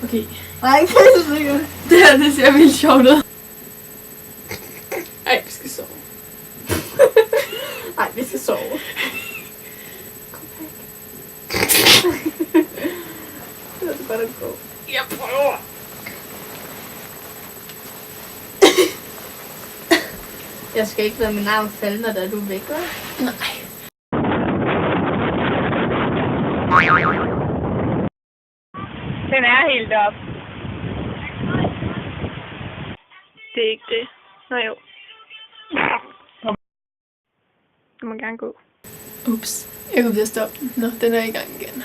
Okay. Nej, det er sikkert. Det her, det ser vildt sjovt ud. Ej, vi skal sove. Nej, vi skal sove. Kom væk. Det er godt at gå. Jeg prøver. Jeg skal ikke lade min arm falde, når du er væk, hva'? Nej. Den er helt op. Det er ikke det. Nå jo. Du må gerne gå. Ups. Jeg kom til at stoppe den. Nå, den er i gang igen.